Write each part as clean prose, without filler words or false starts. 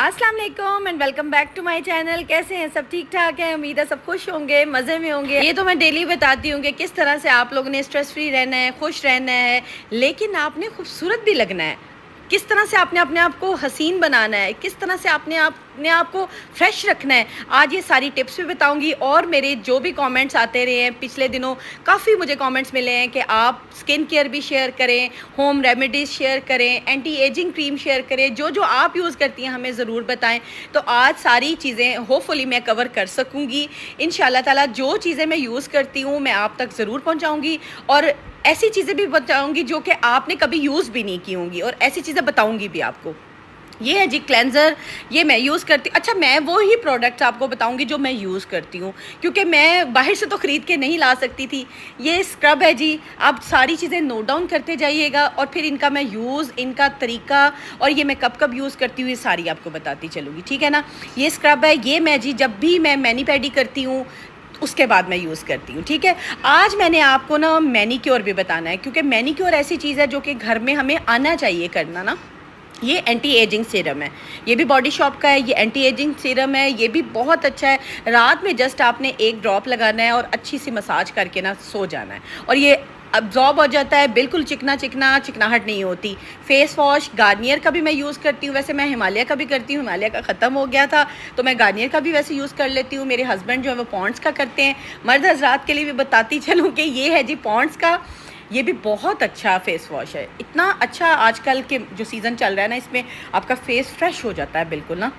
अस्सलाम वालेकुम and welcome back to my channel. कैसे हैं सब? ठीक ठाक है, उम्मीद है सब खुश होंगे, मज़े में होंगे। ये तो मैं डेली बताती हूँ कि किस तरह से आप लोगों ने स्ट्रेस फ्री रहना है, खुश रहना है, लेकिन आपने खूबसूरत भी लगना है। किस तरह से आपने अपने आप को हसीन बनाना है, किस तरह से अपने आप को फ्रेश रखना है, आज ये सारी टिप्स भी बताऊंगी। और मेरे जो भी कमेंट्स आते रहे हैं पिछले दिनों, काफ़ी मुझे कमेंट्स मिले हैं कि आप स्किन केयर भी शेयर करें, होम रेमेडीज़ शेयर करें, एंटी एजिंग क्रीम शेयर करें, जो जो आप यूज़ करती हैं हमें ज़रूर बताएं। तो आज सारी चीज़ें होपफुली मैं कवर कर सकूँगी इंशाल्लाह ताला। जो चीज़ें मैं यूज़ करती हूँ मैं आप तक ज़रूर पहुँचाऊँगी, और ऐसी चीज़ें भी बताऊंगी जो कि आपने कभी यूज़ भी नहीं की होंगी, और ऐसी चीज़ें बताऊंगी भी आपको। ये है जी क्लेंज़र, ये मैं यूज़ करती। अच्छा, मैं वो ही प्रोडक्ट्स आपको बताऊंगी जो मैं यूज़ करती हूँ, क्योंकि मैं बाहर से तो ख़रीद के नहीं ला सकती थी। ये स्क्रब है जी, आप सारी चीज़ें नोट डाउन करते जाइएगा और फिर इनका मैं यूज़, इनका तरीका और ये मैं कब कब यूज़ करती हूँ ये सारी आपको बताती चलूँगी, ठीक है ना। ये स्क्रब है, ये मैं जी जब भी मैं मैनी पैडी करती हूँ उसके बाद मैं यूज़ करती हूँ, ठीक है। आज मैंने आपको ना मैनीक्योर भी बताना है, क्योंकि मैनीक्योर ऐसी चीज़ है जो कि घर में हमें आना चाहिए करना ना। ये एंटी एजिंग सीरम है, ये भी बॉडी शॉप का है। ये एंटी एजिंग सीरम है, ये भी बहुत अच्छा है। रात में जस्ट आपने एक ड्रॉप लगाना है और अच्छी सी मसाज करके ना सो जाना है, और ये अब्जॉर्ब हो जाता है, बिल्कुल चिकना चिकना, चिकनाहट नहीं होती। फेस वॉश गार्नियर का भी मैं यूज़ करती हूँ, वैसे मैं हिमालय का भी करती हूँ, हिमालय का ख़त्म हो गया था तो मैं गार्नियर का भी वैसे यूज़ कर लेती हूँ। मेरे हस्बैंड जो है वो पॉन्ड्स का करते हैं। मर्द हजरात के लिए भी बताती चलूँ कि ये है जी पॉन्ड्स का, ये भी बहुत अच्छा फेस वॉश है। इतना अच्छा आजकल के जो सीज़न चल रहा है ना, इसमें आपका फेस फ्रेश हो जाता है बिल्कुल ना।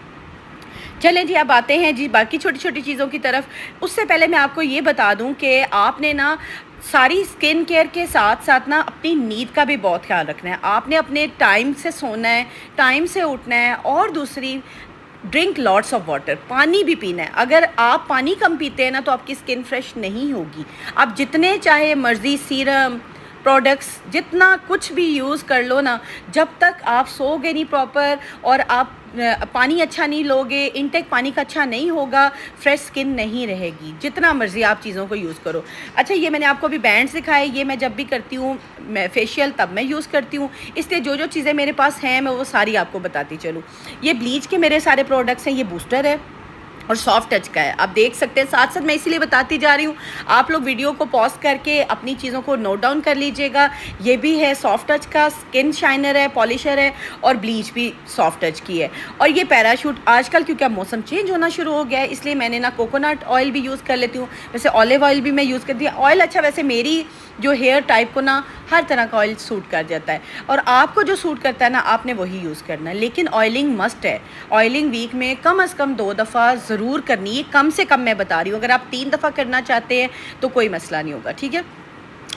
चलें जी, अब आते हैं जी बाकी छोटी छोटी चीज़ों की तरफ। उससे पहले मैं आपको ये बता दूं कि आपने ना सारी स्किन केयर के साथ साथ ना अपनी नींद का भी बहुत ख्याल रखना है। आपने अपने टाइम से सोना है, टाइम से उठना है, और दूसरी ड्रिंक लॉट्स ऑफ वाटर, पानी भी पीना है। अगर आप पानी कम पीते हैं ना तो आपकी स्किन फ्रेश नहीं होगी। आप जितने चाहे मर्जी सीरम प्रोडक्ट्स जितना कुछ भी यूज़ कर लो ना, जब तक आप सोओगे नहीं प्रॉपर और आप पानी अच्छा नहीं लोगे, इनटेक पानी का अच्छा नहीं होगा, फ्रेश स्किन नहीं रहेगी, जितना मर्ज़ी आप चीज़ों को यूज़ करो। अच्छा, ये मैंने आपको अभी बैंड्स दिखाए, ये मैं जब भी करती हूँ मैं फेशियल तब मैं यूज़ करती हूँ, इसलिए जो जो चीज़ें मेरे पास हैं मैं वो सारी आपको बताती चलूँ। ये ब्लीच के मेरे सारे प्रोडक्ट्स हैं, ये बूस्टर है और सॉफ्ट टच का है, आप देख सकते हैं। साथ साथ मैं इसीलिए बताती जा रही हूँ, आप लोग वीडियो को पॉज करके अपनी चीज़ों को नोट डाउन कर लीजिएगा। ये भी है सॉफ्ट टच का, स्किन शाइनर है, पॉलिशर है, और ब्लीच भी सॉफ्ट टच की है। और ये पैराशूट, आजकल क्योंकि अब मौसम चेंज होना शुरू हो गया है इसलिए मैंने ना कोकोनट ऑयल भी यूज़ कर लेती हूँ, वैसे ऑलिव ऑयल भी मैं यूज़ करती हूँ। ऑयल अच्छा, वैसे मेरी जो हेयर टाइप को ना हर तरह का ऑयल सूट कर जाता है, और आपको जो सूट करता है ना आपने वही यूज़ करना है। लेकिन ऑयलिंग मस्ट है, ऑयलिंग वीक में कम से कम 2 दफ़ा ज़रूर करनी है, कम से कम मैं बता रही हूँ। अगर आप 3 दफ़ा करना चाहते हैं तो कोई मसला नहीं होगा, ठीक है।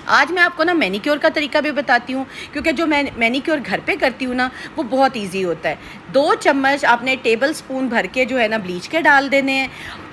आज मैं आपको ना मैनीक्योर का तरीका भी बताती हूँ, क्योंकि जो मैं मैनीक्योर घर पे करती हूँ ना वो बहुत इजी होता है। 2 चम्मच आपने टेबल स्पून भर के जो है ना ब्लीच के डाल देने हैं।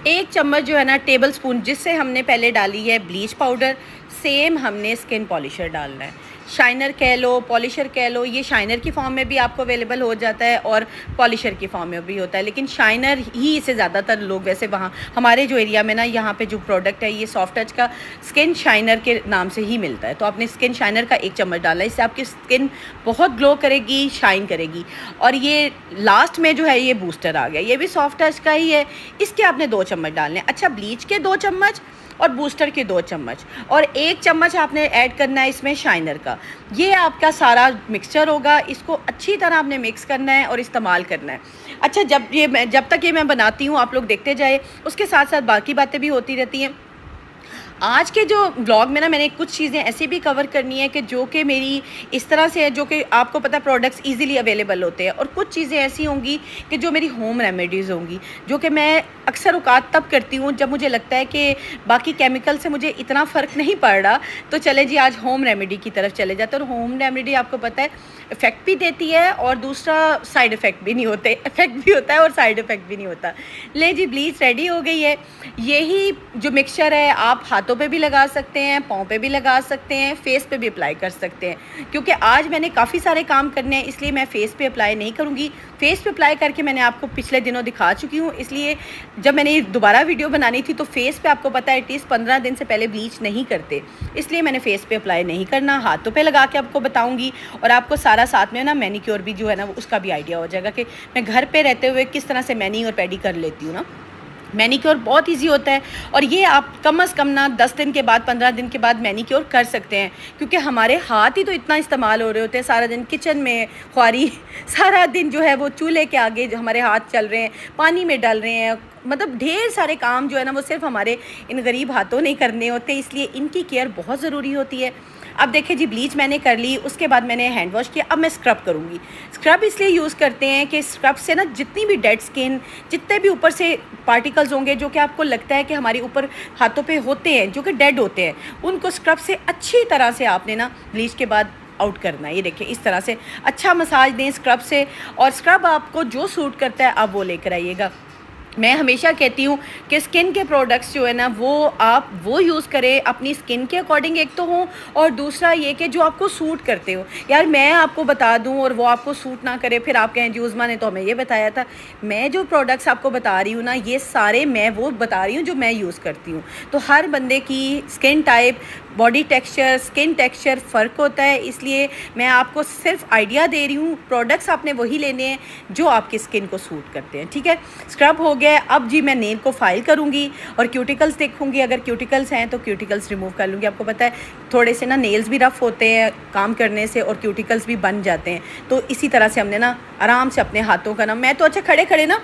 1 चम्मच जो है ना टेबल स्पून जिससे हमने पहले डाली है ब्लीच पाउडर, सेम हमने स्किन पॉलिशर डालना है। शाइनर कह लो, पॉलिशर कह लो, ये शाइनर की फॉर्म में भी आपको अवेलेबल हो जाता है और पॉलिशर की फॉर्म में भी होता है, लेकिन शाइनर ही इसे ज़्यादातर लोग, वैसे वहाँ हमारे जो एरिया में ना यहाँ पे जो प्रोडक्ट है ये सॉफ्ट टच का स्किन शाइनर के नाम से ही मिलता है। तो आपने स्किन शाइनर का 1 चम्मच डाला है, इससे आपकी स्किन बहुत ग्लो करेगी, शाइन करेगी। और ये लास्ट में जो है ये बूस्टर आ गया, ये भी सॉफ्ट टच का ही है, इसके आपने 2 चम्मच डालने हैं। अच्छा, ब्लीच के 2 चम्मच और बूस्टर के 2 चम्मच, और 1 चम्मच आपने ऐड करना है इसमें शाइनर का। ये आपका सारा मिक्सचर होगा, इसको अच्छी तरह आपने मिक्स करना है और इस्तेमाल करना है। अच्छा, जब तक ये मैं बनाती हूँ आप लोग देखते जाए, उसके साथ साथ बाकी बातें भी होती रहती हैं। आज के जो ब्लॉग में ना मैंने कुछ चीज़ें ऐसी भी कवर करनी है कि जो कि मेरी इस तरह से है, जो कि आपको पता है प्रोडक्ट्स इजीली अवेलेबल होते हैं, और कुछ चीज़ें ऐसी होंगी कि जो मेरी होम रेमेडीज़ होंगी, जो कि मैं अक्सर औकात तब करती हूँ जब मुझे लगता है कि बाकी केमिकल से मुझे इतना फ़र्क नहीं पड़ रहा। तो चले जी आज होम रेमेडी की तरफ चले जाते हैं। और होम रेमेडी आपको पता है इफ़ेक्ट भी देती है और दूसरा साइड इफ़ेक्ट भी नहीं होते, इफ़ेक्ट भी होता है और साइड इफ़ेक्ट भी नहीं होता। ले जी, ब्लीच रेडी हो गई है। यही जो मिक्सचर है आप हाथों हाथों पे भी लगा सकते हैं, पाँव पे भी लगा सकते हैं, फेस पे भी अप्लाई कर सकते हैं। क्योंकि आज मैंने काफ़ी सारे काम करने हैं, इसलिए मैं फेस पे अप्लाई नहीं करूँगी। फेस पे अप्लाई करके मैंने आपको पिछले दिनों दिखा चुकी हूँ, इसलिए जब मैंने दोबारा वीडियो बनानी थी तो फेस पे आपको पता है एटलीस्ट 15 दिन से पहले ब्लीच नहीं करते, इसलिए मैंने फेस पे अप्लाई नहीं करना, हाथों पे लगा के आपको बताऊँगी। और आपको सारा साथ में ना मैनीक्योर भी जो है ना उसका भी आइडिया हो जाएगा कि मैं घर पे रहते हुए किस तरह से मैनी और पेडी कर लेती हूँ ना। मैनीक्योर बहुत इजी होता है और ये आप कम से कम ना 10 दिन के बाद 15 दिन के बाद मैनीक्योर कर सकते हैं, क्योंकि हमारे हाथ ही तो इतना इस्तेमाल हो रहे होते हैं सारा दिन किचन में ख्वारी, सारा दिन जो है वो चूल्हे के आगे जो हमारे हाथ चल रहे हैं, पानी में डाल रहे हैं, मतलब ढेर सारे काम जो है ना वो सिर्फ हमारे इन गरीब हाथों नहीं करने होते, इसलिए इनकी केयर बहुत ज़रूरी होती है। अब देखिए जी, ब्लीच मैंने कर ली, उसके बाद मैंने हैंड वॉश किया, अब मैं स्क्रब करूँगी। स्क्रब इसलिए यूज़ करते हैं कि स्क्रब से ना जितनी भी डेड स्किन, जितने भी ऊपर से पार्टिकल्स होंगे जो कि आपको लगता है कि हमारे ऊपर हाथों पे होते हैं जो कि डेड होते हैं, उनको स्क्रब से अच्छी तरह से आपने ना ब्लीच के बाद आउट करना है। ये देखिए इस तरह से अच्छा मसाज दें स्क्रब से, और स्क्रब आपको जो सूट करता है आप वो लेकर आइएगा। मैं हमेशा कहती हूँ कि स्किन के प्रोडक्ट्स जो है ना वो आप वो यूज़ करें अपनी स्किन के अकॉर्डिंग, एक तो हो, और दूसरा ये कि जो आपको सूट करते हो। यार मैं आपको बता दूँ और वो आपको सूट ना करे, फिर आप कहें जी उज़्मा ने तो हमें ये बताया था। मैं जो प्रोडक्ट्स आपको बता रही हूँ ना, ये सारे मैं वो बता रही हूँ जो मैं यूज़ करती हूँ। तो हर बंदे की skin type, body texture, skin texture फ़र्क होता है, इसलिए मैं आपको सिर्फ आइडिया दे रही हूँ। प्रोडक्ट्स आपने वही लेने हैं जो आपकी स्किन को सूट करते हैं, ठीक है। स्क्रब हो गया, अब जी मैं नेल को फाइल करूँगी और क्यूटिकल्स देखूँगी, अगर क्यूटिकल्स हैं तो क्यूटिकल्स रिमूव कर लूँगी। आपको पता है थोड़े से ना नेल्स भी रफ़ होते हैं काम करने से और क्यूटिकल्स भी बन जाते हैं, तो इसी तरह से हमने ना आराम से अपने हाथों का ना, मैं तो अच्छा खड़े खड़े ना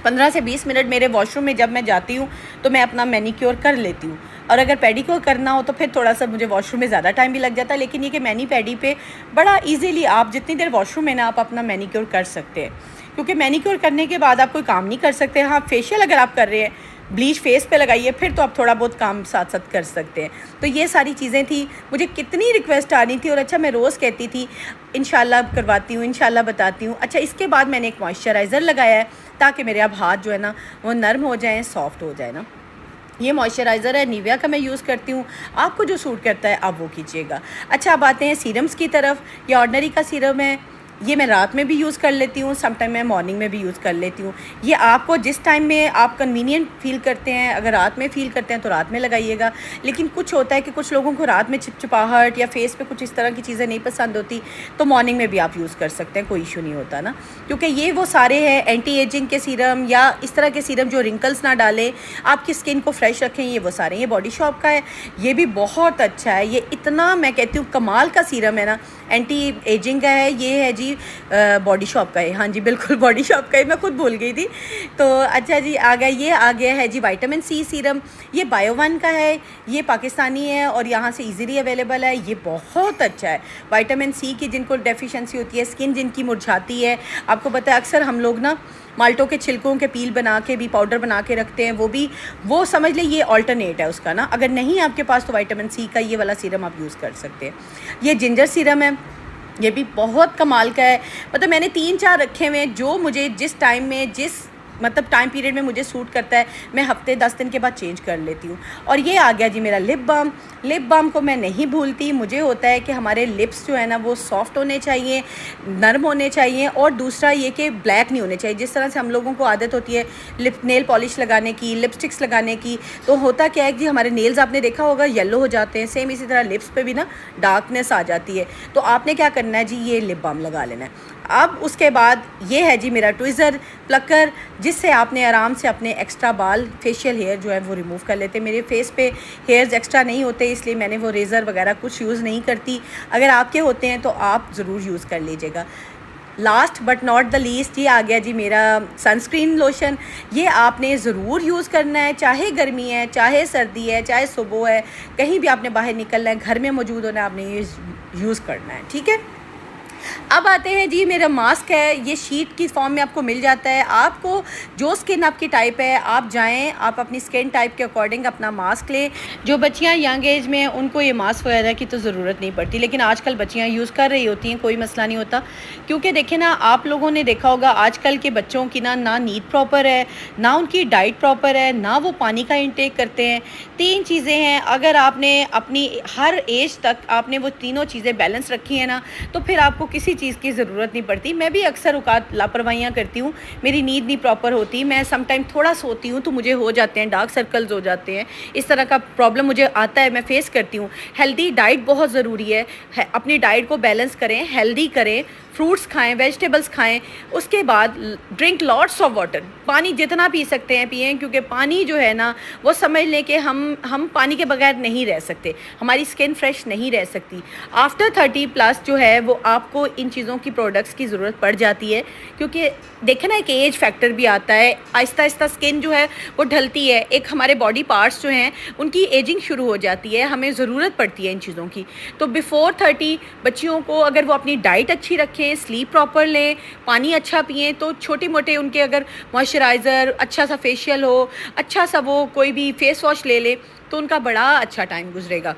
15 से 20 मिनट मेरे वॉशरूम में जब मैं जाती हूँ तो मैं अपना मैनीक्योर कर लेती हूँ। और अगर पेडीक्योर करना हो तो फिर थोड़ा सा मुझे वॉशरूम में ज़्यादा टाइम भी लग जाता है, लेकिन ये कि मैनी पेडी पे बड़ा इजीली आप जितनी देर वॉशरूम में ना आप अपना मैनीक्योर कर सकते हैं, क्योंकि मैनीक्योर करने के बाद आप कोई काम नहीं कर सकते। हाँ, फेशियल अगर आप कर रहे हैं, ब्लीच फेस पे लगाइए, फिर तो आप थोड़ा बहुत काम साथ साथ कर सकते हैं। तो ये सारी चीज़ें थी, मुझे कितनी रिक्वेस्ट आ रही थी, और अच्छा मैं रोज़ कहती थी इंशाल्लाह करवाती हूँ, इंशाल्लाह बताती हूँ। अच्छा, इसके बाद मैंने एक मॉइस्चराइज़र लगाया है ताकि मेरे अब हाथ जो है ना वो नर्म हो जाएँ, सॉफ्ट हो जाए ना। ये मॉइस्चराइज़र है, निविया का मैं यूज़ करती हूँ, आपको जो सूट करता है आप वो कीजिएगा। अच्छा, अब आते हैं सीरम्स की तरफ। ये ऑर्डिनरी का सीरम है, ये मैं रात में भी यूज़ कर लेती हूँ, समटाइम मैं मॉर्निंग में भी यूज़ कर लेती हूँ। ये आपको जिस टाइम में आप कन्वीनियंट फ़ील करते हैं, अगर रात में फ़ील करते हैं तो रात में लगाइएगा, लेकिन कुछ होता है कि कुछ लोगों को रात में चिपचिपाहट या फेस पे कुछ इस तरह की चीज़ें नहीं पसंद होती, तो मॉर्निंग में भी आप यूज़ कर सकते हैं, कोई इशू नहीं होता ना। क्योंकि ये वो सारे हैं एंटी एजिंग के सीरम या इस तरह के सीरम जो रिंकल्स ना डालें, आपकी स्किन को फ्रेश रखें, ये वो सारे। ये बॉडी शॉप का है, ये भी बहुत अच्छा है। ये इतना मैं कहती हूँ कमाल का सीरम है ना, एंटी एजिंग का है। ये है जी बॉडी शॉप का है, हाँ जी बिल्कुल बॉडी शॉप का है, मैं खुद भूल गई थी। तो अच्छा जी, आ गया, ये आ गया है जी विटामिन सी सीरम। ये बायो1 का है, ये पाकिस्तानी है और यहाँ से इजीली अवेलेबल है। ये बहुत अच्छा है, विटामिन सी की जिनको डेफिशिएंसी होती है, स्किन जिनकी मुरझाती है। आपको पता है अक्सर हम लोग ना माल्टों के छिलकों के पील बना के भी पाउडर बना के रखते हैं, वो समझ ले ये अल्टरनेट है उसका ना। अगर नहीं आपके पास तो विटामिन सी का ये वाला सीरम आप यूज़ कर सकते हैं। ये जिंजर सीरम है, ये भी बहुत कमाल का है। मतलब मैंने 3-4 रखे हुए हैं जो मुझे जिस टाइम में मतलब टाइम पीरियड में मुझे सूट करता है, मैं हफ्ते 10 दिन के बाद चेंज कर लेती हूँ। और ये आ गया जी मेरा लिप बाम। लिप बाम को मैं नहीं भूलती, मुझे होता है कि हमारे लिप्स जो है ना वो सॉफ्ट होने चाहिए, नरम होने चाहिए, और दूसरा ये कि ब्लैक नहीं होने चाहिए। जिस तरह से हम लोगों को आदत होती है नेल पॉलिश लगाने की, लिपस्टिक्स लगाने की, तो होता क्या है कि हमारे नेल्स आपने देखा होगा येलो हो जाते हैं, सेम इसी तरह लिप्स पे भी ना डार्कनेस आ जाती है। तो आपने क्या करना है जी, ये लिप बाम लगा लेना है। अब उसके बाद ये है जी मेरा ट्विज़र प्लकर, जिससे आपने आराम से अपने एक्स्ट्रा बाल, फेशियल हेयर जो है वो रिमूव कर लेते हैं। मेरे फेस पे हेयर्स एक्स्ट्रा नहीं होते, इसलिए मैंने वो रेज़र वगैरह कुछ यूज़ नहीं करती। अगर आपके होते हैं तो आप ज़रूर यूज़ कर लीजिएगा। Last but not the least, ये आ गया जी मेरा सनस्क्रीन लोशन। ये आपने ज़रूर यूज़ करना है, चाहे गर्मी है, चाहे सर्दी है, चाहे सुबह है, कहीं भी आपने बाहर निकलना है, घर में मौजूद होना है, आपने ये यूज़ करना है, ठीक है। अब आते हैं जी, मेरा मास्क है, ये शीट की फॉर्म में आपको मिल जाता है। आपको जो स्किन आपकी टाइप है, आप जाएं, आप अपनी स्किन टाइप के अकॉर्डिंग अपना मास्क लें। जो बच्चियां यंग एज में हैं उनको ये मास्क वगैरह की तो ज़रूरत नहीं पड़ती, लेकिन आजकल बच्चियां यूज़ कर रही होती हैं, कोई मसला नहीं होता। क्योंकि देखें ना, आप लोगों ने देखा होगा आजकल के बच्चों की ना नींद प्रॉपर है, ना उनकी डाइट प्रॉपर है, ना वो पानी का इंटेक करते हैं। 3 चीज़ें हैं, अगर आपने अपनी हर एज तक आपने वो तीनों चीज़ें बैलेंस रखी हैं ना, तो फिर आपको किसी चीज़ की ज़रूरत नहीं पड़ती। मैं भी अक्सर औकात लापरवाहियाँ करती हूँ, मेरी नींद नहीं प्रॉपर होती, मैं समटाइम थोड़ा सोती हूँ तो मुझे हो जाते हैं डार्क सर्कल्स हो जाते हैं, इस तरह का प्रॉब्लम मुझे आता है, मैं फेस करती हूँ। हेल्दी डाइट बहुत ज़रूरी है, अपनी डाइट को बैलेंस करें, हेल्दी करें, फ्रूट्स खाएं, वेजिटेबल्स खाएं। उसके बाद ड्रिंक लॉट्स ऑफ वाटर, पानी जितना पी सकते हैं पिएं, क्योंकि पानी जो है ना, वो समझ लें कि हम पानी के बगैर नहीं रह सकते, हमारी स्किन फ्रेश नहीं रह सकती। आफ्टर 30+ जो है वो आपको इन चीज़ों की प्रोडक्ट्स की ज़रूरत पड़ जाती है, क्योंकि देखें ना, एक एज फैक्टर भी आता है, आहिस्ता आहिस्ता स्किन जो है वो ढलती है, एक हमारे बॉडी पार्ट्स जो हैं उनकी एजिंग शुरू हो जाती है, हमें ज़रूरत पड़ती है इन चीज़ों की। तो बिफ़ोर 30 बच्चियों को अगर वो अपनी डाइट अच्छी रखें, स्लीप प्रॉपर लें, पानी अच्छा पिएं, तो छोटे मोटे उनके अगर मॉइस्चराइज़र, अच्छा सा फेशियल हो, अच्छा सा वो कोई भी फेस वॉश ले ले, तो उनका बड़ा अच्छा टाइम गुजरेगा।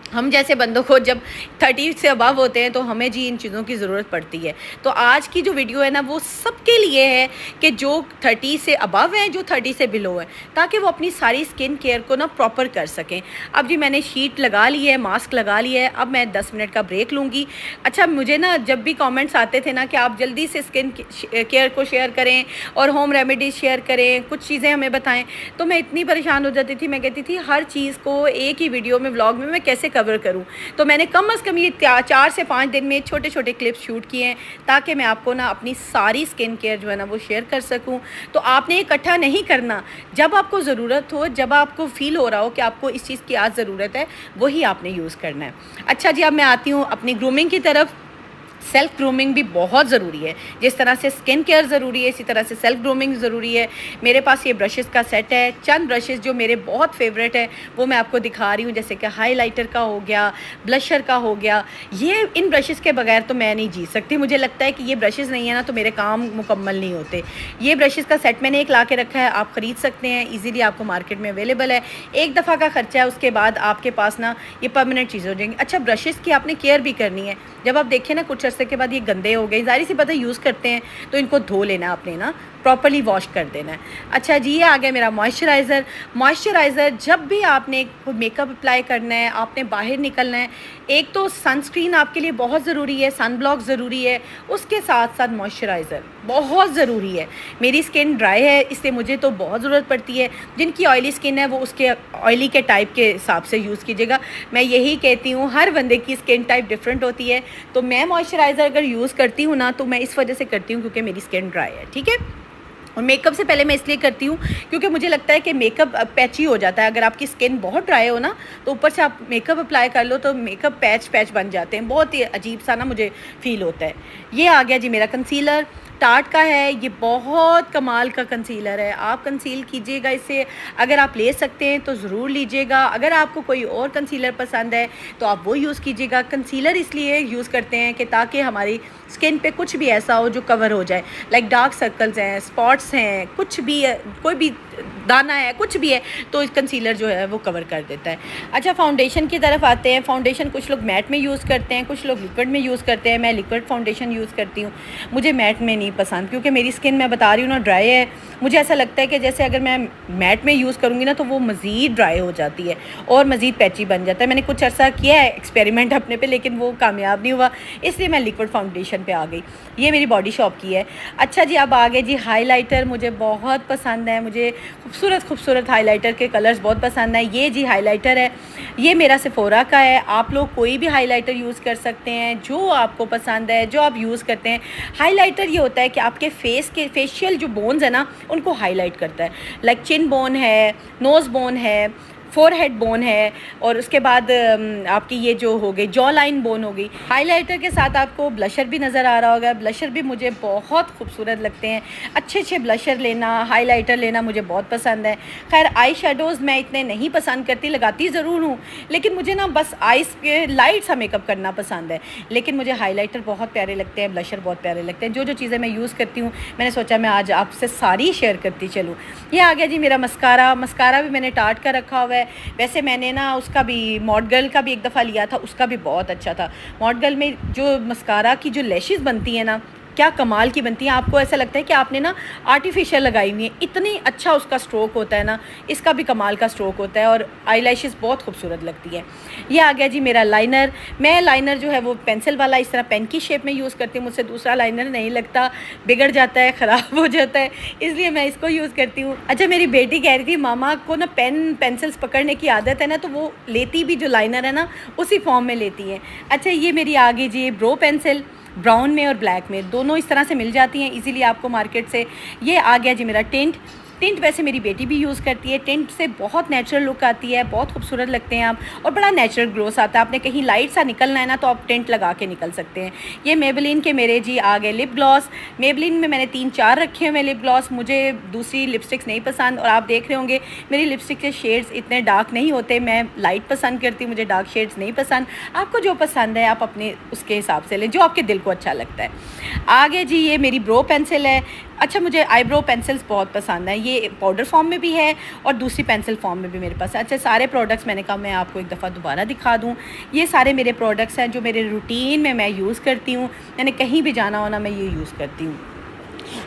हम जैसे बंदों को जब 30 से अबव होते हैं तो हमें जी इन चीज़ों की ज़रूरत पड़ती है। तो आज की जो वीडियो है ना, वो सबके लिए है कि जो 30 से अबव हैं, जो 30 से बिलो हैं, ताकि वो अपनी सारी स्किन केयर को ना प्रॉपर कर सकें। अब जी मैंने शीट लगा ली है, मास्क लगा लिया है, अब मैं 10 मिनट का ब्रेक लूँगी। अच्छा, मुझे ना जब भी कमेंट्स आते थे ना कि आप जल्दी से स्किन केयर को शेयर करें और होम रेमेडीज़ शेयर करें, कुछ चीज़ें हमें बताएँ, तो मैं इतनी परेशान हो जाती थी। मैं कहती थी हर चीज़ को एक ही वीडियो में, व्लॉग में मैं कैसे कवर करूं। तो मैंने कम से कम ये 4 से 5 दिन में छोटे छोटे क्लिप्स शूट किए हैं, ताकि मैं आपको ना अपनी सारी स्किन केयर जो है ना वो शेयर कर सकूं। तो आपने इकट्ठा नहीं करना, जब आपको ज़रूरत हो, जब आपको फ़ील हो रहा हो कि आपको इस चीज़ की आज ज़रूरत है, वही आपने यूज़ करना है। अच्छा जी, अब मैं आती हूँ अपनी ग्रूमिंग की तरफ। सेल्फ ग्रूमिंग भी बहुत ज़रूरी है, जिस तरह से स्किन केयर ज़रूरी है, इसी तरह से सेल्फ ग्रूमिंग ज़रूरी है। मेरे पास ये ब्रशेज़ का सेट है, चंद ब्रशेज़ जो मेरे बहुत फेवरेट है वो मैं आपको दिखा रही हूँ, जैसे कि हाइलाइटर का हो गया, ब्लशर का हो गया। ये इन ब्रशेज़ के बगैर तो मैं नहीं जी सकती, मुझे लगता है कि ये ब्रशेज़ नहीं है ना तो मेरे काम मुकम्मल नहीं होते। ये ब्रशेज़ का सेट मैंने एक ला के रखा है, आप ख़रीद सकते हैं, ईज़िली आपको मार्केट में अवेलेबल है। एक दफ़ा का ख़र्चा है, उसके बाद आपके पास ना ये परमानेंट चीज़ हो जाएंगी। अच्छा, ब्रशेज़ की आपने केयर भी करनी है। जब आप देखें ना कुछ अर्से के बाद ये गंदे हो गए, ज़ाहिर सी बात है यूज़ करते हैं तो इनको धो लेना आपने ना, प्रॉपर्ली वॉश कर देना है। अच्छा जी, ये आ गया मेरा मॉइस्चराइज़र। मॉइस्चराइज़र जब भी आपने मेकअप अप्लाई करना है, आपने बाहर निकलना है, एक तो सनस्क्रीन आपके लिए बहुत ज़रूरी है, सन ब्लॉक ज़रूरी है, उसके साथ साथ मॉइस्चराइज़र बहुत ज़रूरी है। मेरी स्किन ड्राई है, इससे मुझे तो बहुत ज़रूरत पड़ती है। जिनकी ऑयली स्किन है वो उसके ऑयली के टाइप के हिसाब से यूज़ कीजिएगा। मैं यही कहती हूँ, हर बंदे की स्किन टाइप डिफरेंट होती है। तो मैं मॉइस्चराइज़र अगर यूज़ करती हूँ ना, तो मैं इस वजह से करती हूँ क्योंकि मेरी स्किन ड्राई है, ठीक है। और मेकअप से पहले मैं इसलिए करती हूँ क्योंकि मुझे लगता है कि मेकअप पैची हो जाता है। अगर आपकी स्किन बहुत ड्राई हो ना, तो ऊपर से आप मेकअप अप्लाई कर लो तो मेकअप पैच बन जाते हैं, बहुत ही अजीब सा ना मुझे फ़ील होता है। ये आ गया जी मेरा कंसीलर, टार्ट का है, ये बहुत कमाल का कंसीलर है। आप कंसील कीजिएगा इससे, अगर आप ले सकते हैं तो ज़रूर लीजिएगा। अगर आपको कोई और कंसीलर पसंद है तो आप वो यूज़ कीजिएगा। कंसीलर इसलिए यूज़ करते हैं कि ताकि हमारी स्किन पे कुछ भी ऐसा हो जो कवर हो जाए, लाइक डार्क सर्कल्स हैं, स्पॉट्स हैं, कुछ भी है, कोई भी दाना है, कुछ भी है, तो इस कंसीलर जो है वो कवर कर देता है। अच्छा, फाउंडेशन की तरफ आते हैं। फाउंडेशन कुछ लोग मैट में यूज़ करते हैं, कुछ लोग लिक्विड में यूज़ करते हैं। मैं लिक्विड फाउंडेशन यूज़ करती हूँ, मुझे मैट में नहीं पसंद, क्योंकि मेरी स्किन, मैं बता रही हूँ ना, ड्राई है। मुझे ऐसा लगता है कि जैसे अगर मैं मैट में यूज़ करूँगी ना तो वो मज़ीद ड्राई हो जाती है और मज़ीद पैची बन जाता है। मैंने कुछ अर्सा किया है एक्सपेरिमेंट अपने पे, लेकिन वो कामयाब नहीं हुआ, इसलिए मैं लिक्विड फाउंडेशन पे आ गई। ये मेरी बॉडी शॉप की है। अच्छा जी, अब आगे जी हाइलाइटर, मुझे बहुत पसंद है, मुझे खूबसूरत हाइलाइटर के कलर्स बहुत पसंद है। ये जी हाइलाइटर है, ये मेरा सेफोरा का है। आप लोग कोई भी हाइलाइटर यूज़ कर सकते हैं जो आपको पसंद है, जो आप यूज़ करते हैं। हाइलाइटर ये होता है कि आपके फेस के फेशियल जो बोन्स है ना, उनको हाईलाइट करता है। लाइक चिन बोन है, नोज़ बोन है, फोरहेड बोन है, और उसके बाद आपकी ये जो हो गई जॉ लाइन बोन हो गई। हाइलाइटर के साथ आपको ब्लशर भी नज़र आ रहा होगा। ब्लशर भी मुझे बहुत खूबसूरत लगते हैं। अच्छे अच्छे ब्लशर लेना, हाइलाइटर लेना मुझे बहुत पसंद है। खैर आई शेडोज़ मैं इतने नहीं पसंद करती, लगाती ज़रूर हूँ, लेकिन मुझे ना बस आइस के लाइट सा मेकअप करना पसंद है। लेकिन मुझे हाइलाइटर बहुत प्यारे लगते हैं, ब्लशर बहुत प्यारे लगते हैं। जो जो चीज़ें मैं यूज़ करती हूँ मैंने सोचा मैं आज आपसे सारी शेयर करती चलूँ। ये आ गया जी मेरा मस्कारा। मस्कारा भी मैंने टार्ट का रखा हुआ है। वैसे मैंने ना उसका भी मॉड गर्ल का भी एक दफ़ा लिया था, उसका भी बहुत अच्छा था। मॉड गर्ल में जो मस्कारा की जो लैशेज़ बनती हैं ना, क्या कमाल की बनती हैं। आपको ऐसा लगता है कि आपने ना आर्टिफिशियल लगाई हुई है, इतनी अच्छा उसका स्ट्रोक होता है ना। इसका भी कमाल का स्ट्रोक होता है और आई लैशेज़ बहुत खूबसूरत लगती है। ये आ गया जी मेरा लाइनर। मैं लाइनर जो है वो पेंसिल वाला इस तरह पेन की शेप में यूज़ करती हूँ। मुझसे दूसरा लाइनर नहीं लगता, बिगड़ जाता है, ख़राब हो जाता है, इसलिए मैं इसको यूज़ करती हूँ। अच्छा, मेरी बेटी कह रही थी मामा को ना पेंसिल्स पकड़ने की आदत है ना, तो वो लेती भी जो लाइनर है ना उसी फॉर्म में लेती है। अच्छा, ये मेरी आ गई जी ब्रो पेंसिल, ब्राउन में और ब्लैक में, दोनों इस तरह से मिल जाती हैं इजीली आपको मार्केट से। ये आ गया जी मेरा टिंट। टिंट वैसे मेरी बेटी भी यूज़ करती है। टिंट से बहुत नेचुरल लुक आती है, बहुत खूबसूरत लगते हैं आप, और बड़ा नेचुरल ग्लोस आता है। आपने कहीं लाइट सा निकलना है ना तो आप टिंट लगा के निकल सकते हैं। ये मेबेलिन के मेरे जी आ गए लिप ग्लॉस। मेबेलिन में मैंने 3-4 रखे हुए लिप ग्लॉस। मुझे दूसरी लिपस्टिक्स नहीं पसंद, और आप देख रहे होंगे मेरी लिपस्टिक के शेड्स इतने डार्क नहीं होते। मैं लाइट पसंद करती हूँ, मुझे डार्क शेड्स नहीं पसंद। आपको जो पसंद है आप अपने उसके हिसाब से लें, जो आपके दिल को अच्छा लगता है। आगे जी ये मेरी ब्रो पेंसिल है। अच्छा, मुझे आईब्रो पेंसिल्स बहुत पसंद है। ये पाउडर फॉर्म में भी है और दूसरी पेंसिल फॉर्म में भी मेरे पास है। अच्छा, सारे प्रोडक्ट्स मैंने कहा मैं आपको एक दफ़ा दोबारा दिखा दूँ। ये सारे मेरे प्रोडक्ट्स हैं जो मेरे रूटीन में मैं यूज़ करती हूँ। मैंने कहीं भी जाना हो ना मैं ये यूज़ करती हूँ।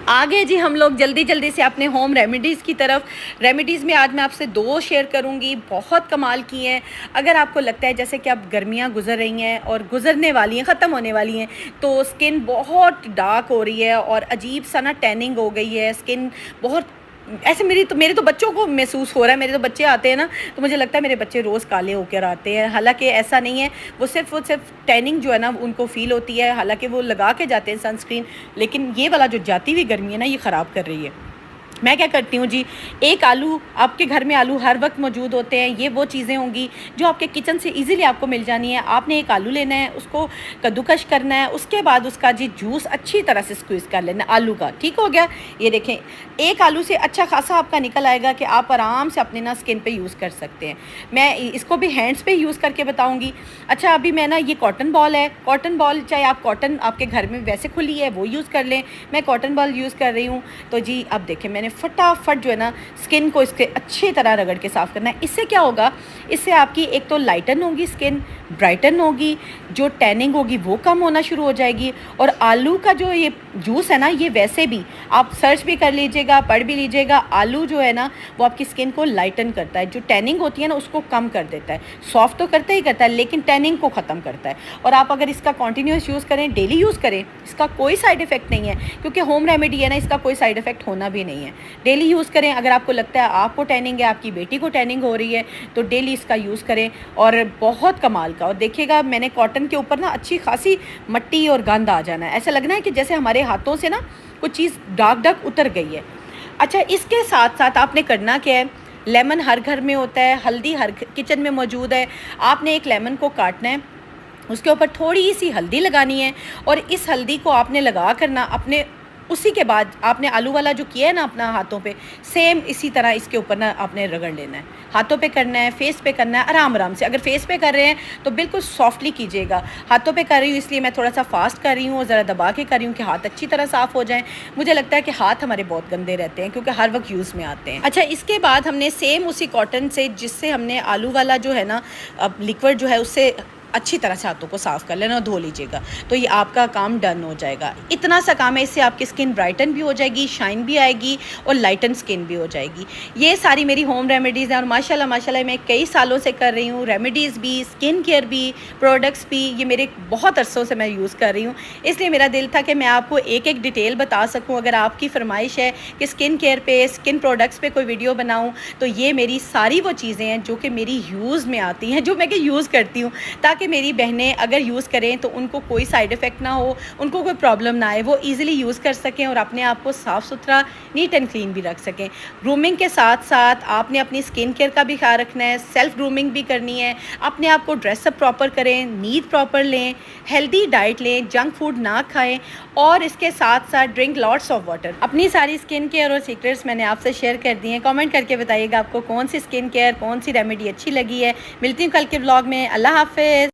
आगे जी हम लोग जल्दी जल्दी से अपने होम रेमेडीज़ की तरफ। रेमेडीज़ में आज मैं आपसे 2 शेयर करूंगी, बहुत कमाल की हैं। अगर आपको लगता है जैसे कि अब गर्मियां गुजर रही हैं और गुजरने वाली हैं, ख़त्म होने वाली हैं, तो स्किन बहुत डार्क हो रही है और अजीब सा ना टैनिंग हो गई है, स्किन बहुत ऐसे मेरे तो बच्चों को महसूस हो रहा है। मेरे तो बच्चे आते हैं ना तो मुझे लगता है मेरे बच्चे रोज़ काले होकर आते हैं, हालांकि ऐसा नहीं है। वो सिर्फ टैनिंग जो है ना उनको फ़ील होती है, हालांकि वो लगा के जाते हैं सनस्क्रीन, लेकिन ये वाला जो जाती हुई गर्मी है ना ये ख़राब कर रही है। मैं क्या करती हूँ जी, एक आलू, आपके घर में आलू हर वक्त मौजूद होते हैं, ये वो चीज़ें होंगी जो आपके किचन से इजीली आपको मिल जानी है। आपने एक आलू लेना है, उसको कद्दूकश करना है, उसके बाद उसका जी जूस अच्छी तरह से स्क्वीज़ कर लेना आलू का। ठीक हो गया, ये देखें एक आलू से अच्छा खासा आपका निकल आएगा कि आप आराम से अपने ना स्किन पे यूज़ कर सकते हैं। मैं इसको भी हैंड्स पे यूज़ करके बताऊँगी। अच्छा, अभी मैं ना ये कॉटन बॉल है, कॉटन बॉल चाहे आप कॉटन आपके घर में वैसे खुली है वो यूज़ कर लें, मैं कॉटन बॉल यूज़ कर रही हूँ। तो जी अब देखें मैंने फटाफट जो है ना स्किन को इसके अच्छी तरह रगड़ के साफ़ करना है। इससे क्या होगा, इससे आपकी एक तो लाइटन होगी स्किन, ब्राइटन होगी, जो टैनिंग होगी वो कम होना शुरू हो जाएगी। और आलू का जो ये जूस है ना, ये वैसे भी आप सर्च भी कर लीजिएगा, पढ़ भी लीजिएगा, आलू जो है ना वो आपकी स्किन को लाइटन करता है, जो टैनिंग होती है ना उसको कम कर देता है। सॉफ्ट तो करता ही करता है लेकिन टैनिंग को ख़त्म करता है। और आप अगर इसका कॉन्टीन्यूस यूज़ करें, डेली यूज़ करें, इसका कोई साइड इफ़ेक्ट नहीं है, क्योंकि होम रेमेडी है ना, इसका कोई साइड इफ़ेक्ट होना भी नहीं है। डेली यूज़ करें। अगर आपको लगता है आपको टैनिंग है, आपकी बेटी को टैनिंग हो रही है, तो डेली इसका यूज़ करें और बहुत कमाल का। और देखिएगा मैंने कॉटन के ऊपर ना अच्छी खासी मट्टी और गंद आ जाना है, ऐसा लगना है कि जैसे हमारे हाथों से ना कुछ चीज़ डाक उतर गई है। अच्छा, इसके साथ साथ आपने करना क्या है, लेमन हर घर में होता है, हल्दी हर किचन में मौजूद है। आपने एक लेमन को काटना है, उसके ऊपर थोड़ी सी हल्दी लगानी है, और इस हल्दी को आपने लगा करना अपने, उसी के बाद आपने आलू वाला जो किया है ना अपना हाथों पे, सेम इसी तरह इसके ऊपर ना आपने रगड़ लेना है। हाथों पे करना है, फेस पे करना है, आराम आराम से। अगर फेस पे कर रहे हैं तो बिल्कुल सॉफ्टली कीजिएगा। हाथों पे कर रही हूँ इसलिए मैं थोड़ा सा फास्ट कर रही हूँ और ज़रा दबा के कर रही हूँ कि हाथ अच्छी तरह साफ़ हो जाएं। मुझे लगता है कि हाथ हमारे बहुत गंदे रहते हैं क्योंकि हर वक्त यूज़ में आते हैं। अच्छा, इसके बाद हमने सेम उसी कॉटन से जिससे हमने आलू वाला जो है ना अब लिक्विड जो है उससे अच्छी तरह से हाथों को साफ़ कर लेना और धो लीजिएगा, तो ये आपका काम डन हो जाएगा। इतना सा काम है, इससे आपकी स्किन ब्राइटन भी हो जाएगी, शाइन भी आएगी और लाइटन स्किन भी हो जाएगी। ये सारी मेरी होम रेमेडीज़ हैं और माशाल्लाह माशाल्लाह मैं कई सालों से कर रही हूँ। रेमेडीज़ भी, स्किन केयर भी, प्रोडक्ट्स भी, ये मेरे बहुत अरसों से मैं यूज़ कर रही हूँ। इसलिए मेरा दिल था कि मैं आपको एक एक डिटेल बता सकूँ। अगर आपकी फरमाइश है कि स्किन केयर पे, स्किन प्रोडक्ट्स पे कोई वीडियो बनाऊँ, तो ये मेरी सारी वो चीज़ें हैं जो कि मेरी यूज़ में आती हैं, जो मैं कि यूज़ करती हूँ, ताकि ताकि मेरी बहनें अगर यूज़ करें तो उनको कोई साइड इफ़ेक्ट ना हो, उनको कोई प्रॉब्लम ना आए, वो ईज़िली यूज़ कर सकें और अपने आप को साफ़ सुथरा, नीट एंड क्लीन भी रख सकें। ग्रूमिंग के साथ साथ आपने अपनी स्किन केयर का भी ख्याल रखना है, सेल्फ़ ग्रूमिंग भी करनी है, अपने आप को ड्रेसअप प्रॉपर करें, नींद प्रॉपर लें, हेल्दी डाइट लें, जंक फूड ना खाएं और इसके साथ साथ ड्रिंक लॉट्स ऑफ वाटर। अपनी सारी स्किन केयर और सीक्रेट्स मैंने आपसे शेयर कर दी हैं। कमेंट करके बताइएगा आपको कौन सी स्किन केयर, कौन सी रेमेडी अच्छी लगी है। मिलती हूँ कल के व्लॉग में। अल्लाह हाफ़िज़।